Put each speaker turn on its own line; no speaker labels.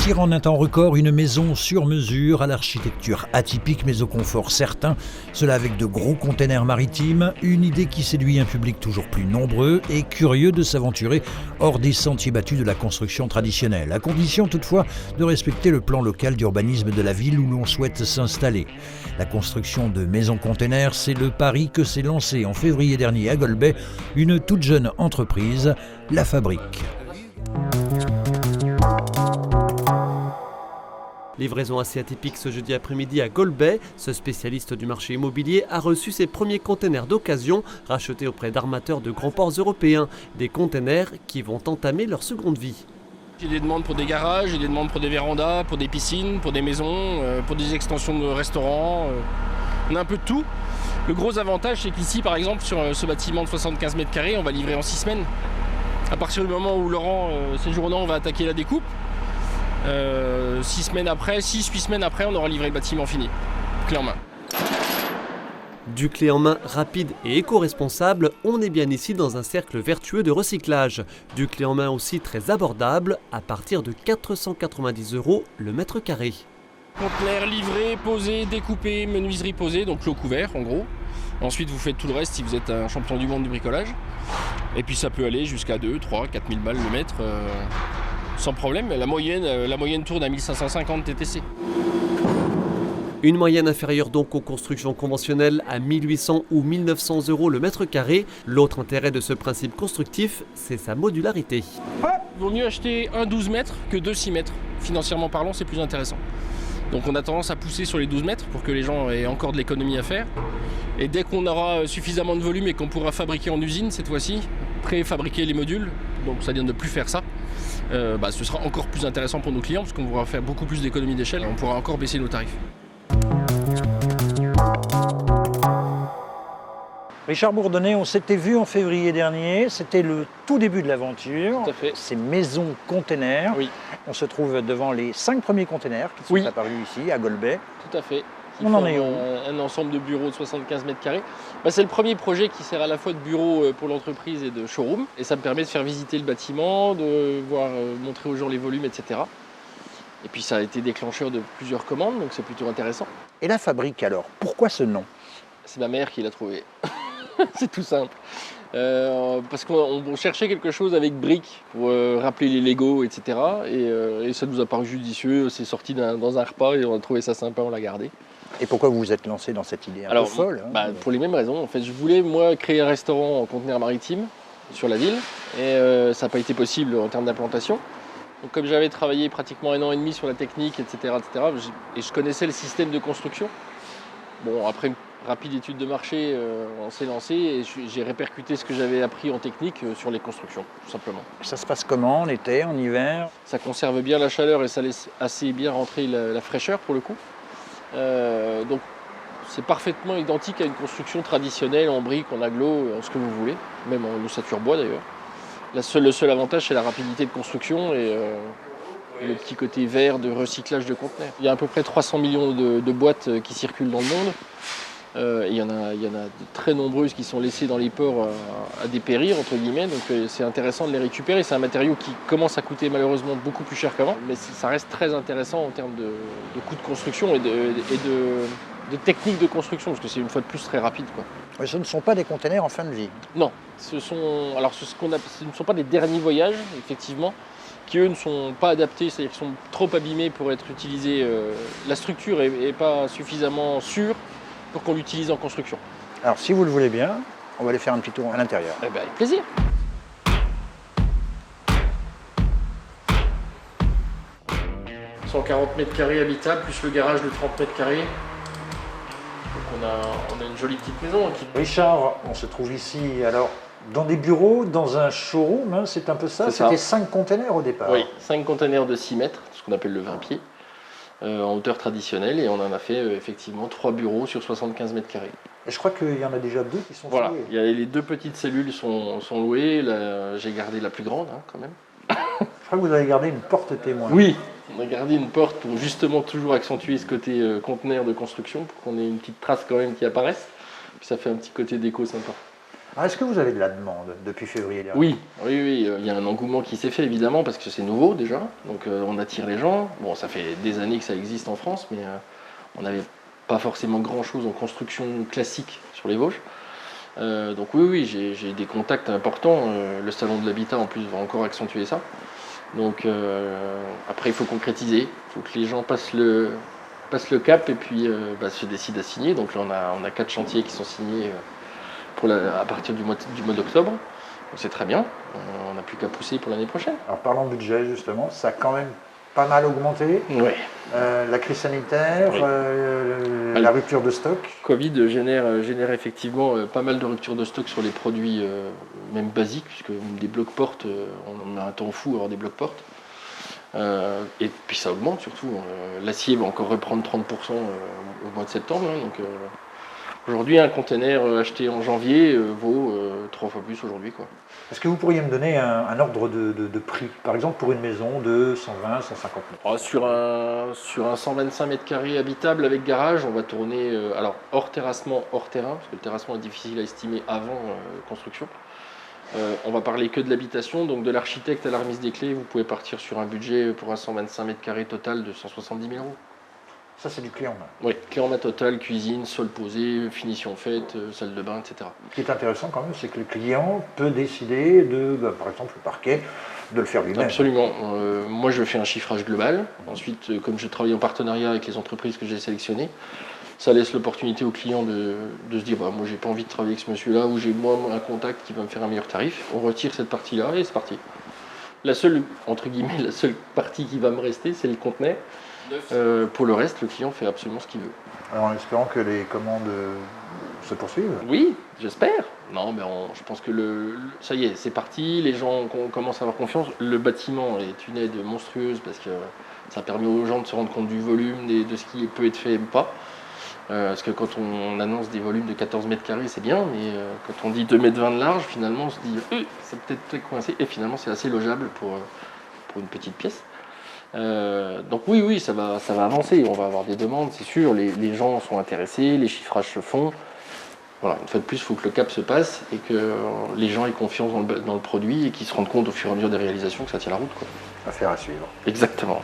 Bâtir en un temps record une maison sur mesure à l'architecture atypique mais au confort certain, cela avec de gros containers maritimes, une idée qui séduit un public toujours plus nombreux et curieux de s'aventurer hors des sentiers battus de la construction traditionnelle, à condition toutefois de respecter le plan local d'urbanisme de la ville où l'on souhaite s'installer. La construction de maisons containers, c'est le pari que s'est lancé en février dernier à Golbey une toute jeune entreprise, La Fabrique.
Livraison assez atypique ce jeudi après-midi à Golbey. Ce spécialiste du marché immobilier a reçu ses premiers containers d'occasion rachetés auprès d'armateurs de grands ports européens. Des containers qui vont entamer leur seconde vie.
J'ai des demandes pour des garages, j'ai des demandes pour des vérandas, pour des piscines, pour des maisons, pour des extensions de restaurants. On a un peu de tout. Le gros avantage, c'est qu'ici, par exemple, sur ce bâtiment de 75 mètres carrés, on va livrer en 6 semaines. À partir du moment où Laurent séjournant, on va attaquer la découpe. 6 semaines après, 6-8 semaines après, on aura livré le bâtiment fini, clé en main.
Du clé en main rapide et éco-responsable, on est bien ici dans un cercle vertueux de recyclage. Du clé en main aussi très abordable, à partir de 490 € le mètre carré.
Conteneur livré, posé, découpé, menuiserie posée, donc lot couvert en gros. Ensuite vous faites tout le reste si vous êtes un champion du monde du bricolage. Et puis ça peut aller jusqu'à 2, 3, 4 000 balles le mètre. Sans problème, la moyenne tourne à 1550 TTC.
Une moyenne inférieure donc aux constructions conventionnelles à 1800 ou 1900 € le mètre carré. L'autre intérêt de ce principe constructif, c'est sa modularité.
Il vaut mieux acheter un 12 mètres que 2 6 mètres. Financièrement parlant, c'est plus intéressant. Donc on a tendance à pousser sur les 12 mètres pour que les gens aient encore de l'économie à faire. Et dès qu'on aura suffisamment de volume et qu'on pourra fabriquer en usine cette fois-ci, préfabriquer les modules, donc ça vient de ne plus faire ça, ce sera encore plus intéressant pour nos clients parce qu'on pourra faire beaucoup plus d'économies d'échelle et on pourra encore baisser nos tarifs.
Richard Bourdonnet, on s'était vu en février dernier, c'était le tout début de l'aventure.
Tout à fait.
Ces maisons containers.
Oui.
On se trouve devant les 5 premiers containers qui sont apparus ici à Golbey.
Tout à fait.
On en est où ?
Un ensemble de bureaux de 75 mètres carrés. C'est le premier projet qui sert à la fois de bureau pour l'entreprise et de showroom. Et ça me permet de faire visiter le bâtiment, de voir, montrer aux gens les volumes, etc. Et puis ça a été déclencheur de plusieurs commandes, donc c'est plutôt intéressant.
Et La Fabrique alors, pourquoi ce nom ?
C'est ma mère qui l'a trouvé. C'est tout simple. Parce qu'on cherchait quelque chose avec briques pour rappeler les Lego, etc. Et ça nous a paru judicieux. C'est sorti dans un repas et on a trouvé ça sympa, on l'a gardé.
Et pourquoi vous vous êtes lancé dans cette idée un peu folle
Pour les mêmes raisons. En fait, je voulais, moi, créer un restaurant en conteneur maritime sur la ville. Et ça n'a pas été possible en termes d'implantation. Donc, comme j'avais travaillé pratiquement 1 an et demi sur la technique, etc., et je connaissais le système de construction. Bon, après une rapide étude de marché, on s'est lancé et j'ai répercuté ce que j'avais appris en technique sur les constructions, tout simplement.
Ça se passe comment, en été, en hiver ?
Ça conserve bien la chaleur et ça laisse assez bien rentrer la fraîcheur pour le coup. Donc c'est parfaitement identique à une construction traditionnelle en briques, en agglo, en ce que vous voulez, même en ossature bois d'ailleurs. Le seul avantage, c'est la rapidité de construction et le petit côté vert de recyclage de conteneurs. Il y a à peu près 300 millions de boîtes qui circulent dans le monde. Il y en a de très nombreuses qui sont laissées dans les ports à dépérir, entre guillemets. Donc c'est intéressant de les récupérer. C'est un matériau qui commence à coûter malheureusement beaucoup plus cher qu'avant. Mais ça reste très intéressant en termes de coûts de construction et de technique de construction, parce que c'est une fois de plus très rapide, quoi.
Mais ce ne sont pas des containers en fin de vie.
Non, ce ne sont pas des derniers voyages, effectivement, qui eux ne sont pas adaptés, c'est-à-dire qu'ils sont trop abîmés pour être utilisés. La structure n'est pas suffisamment sûre pour qu'on l'utilise en construction.
Alors si vous le voulez bien, on va aller faire un petit tour à l'intérieur.
Avec plaisir. « 140 mètres carrés habitables, plus le garage de 30 mètres carrés. Donc on a une jolie petite maison.
Richard, on se trouve ici alors dans des bureaux, dans un showroom, hein, c'est un peu ça. C'était 5 containers au départ.
Oui, 5 containers de 6 mètres, ce qu'on appelle le 20 pieds. En hauteur traditionnelle, et on en a fait effectivement 3 bureaux sur 75 mètres carrés.
Et je crois qu'il y en a déjà 2 qui sont
voilà,
loués.
Les 2 petites cellules sont louées, j'ai gardé la plus grande quand même.
Je crois que vous avez gardé une porte témoin.
Oui, on a gardé une porte pour justement toujours accentuer ce côté conteneur de construction, pour qu'on ait une petite trace quand même qui apparaisse, puis ça fait un petit côté déco sympa.
Alors, est-ce que vous avez de la demande depuis février dernier?
Oui, oui, oui, il y a un engouement qui s'est fait évidemment parce que c'est nouveau déjà, donc on attire les gens. Bon, ça fait des années que ça existe en France, mais on n'avait pas forcément grand-chose en construction classique sur les Vosges. Donc oui, oui, j'ai des contacts importants. Le salon de l'habitat en plus va encore accentuer ça. Donc après, il faut concrétiser, il faut que les gens passent le cap et puis se décident à signer. Donc là, on a 4 chantiers qui sont signés à partir du mois d'octobre. Donc c'est très bien, on n'a plus qu'à pousser pour l'année prochaine.
Alors parlons budget justement, ça a quand même pas mal augmenté.
Oui.
La crise sanitaire,
Oui.
la rupture de stock.
Covid génère effectivement pas mal de ruptures de stock sur les produits même basiques, puisque des blocs-portes, on a un temps fou à avoir des blocs-portes. Et puis ça augmente surtout. L'acier va encore reprendre 30% au mois de septembre. Donc aujourd'hui, un container acheté en janvier vaut 3 fois plus aujourd'hui, quoi.
Est-ce que vous pourriez me donner un ordre de prix? Par exemple pour une maison de 120, 150 mètres.
Sur un 125 mètres carrés habitable avec garage, on va tourner, alors hors terrassement, hors terrain, parce que le terrassement est difficile à estimer avant construction. On va parler que de l'habitation, donc de l'architecte à la remise des clés, vous pouvez partir sur un budget pour un 125 mètres carrés total de 170 000 euros.
Ça c'est du clé en main.
Oui, clé en main totale, cuisine, sol posé, finition faite, salle de bain, etc.
Ce qui est intéressant quand même, c'est que le client peut décider de, par exemple le parquet, de le faire lui-même.
Absolument. Moi je fais un chiffrage global. Ensuite, comme je travaille en partenariat avec les entreprises que j'ai sélectionnées, ça laisse l'opportunité au client de se dire moi j'ai pas envie de travailler avec ce monsieur-là ou j'ai moi un contact qui va me faire un meilleur tarif. On retire cette partie-là et c'est parti. La seule, entre guillemets, la seule partie qui va me rester, c'est le conteneur. Pour le reste, le client fait absolument ce qu'il veut.
Alors en espérant que les commandes se poursuivent.
Oui, j'espère. Non, mais je pense que ça y est, c'est parti. Les gens commencent à avoir confiance. Le bâtiment est une aide monstrueuse parce que ça permet aux gens de se rendre compte du volume, de ce qui peut être fait et pas. Parce que quand on annonce des volumes de 14 mètres carrés, c'est bien, mais quand on dit 2,20 mètres de large, finalement, on se dit c'est peut-être coincé. Et finalement, c'est assez logeable pour une petite pièce. Donc oui, ça va avancer. On va avoir des demandes, c'est sûr. Les gens sont intéressés, les chiffrages se font. Voilà, une fois de plus, il faut que le cap se passe et que les gens aient confiance dans le produit et qu'ils se rendent compte au fur et à mesure des réalisations que ça tient la route, quoi.
Affaire à suivre.
Exactement.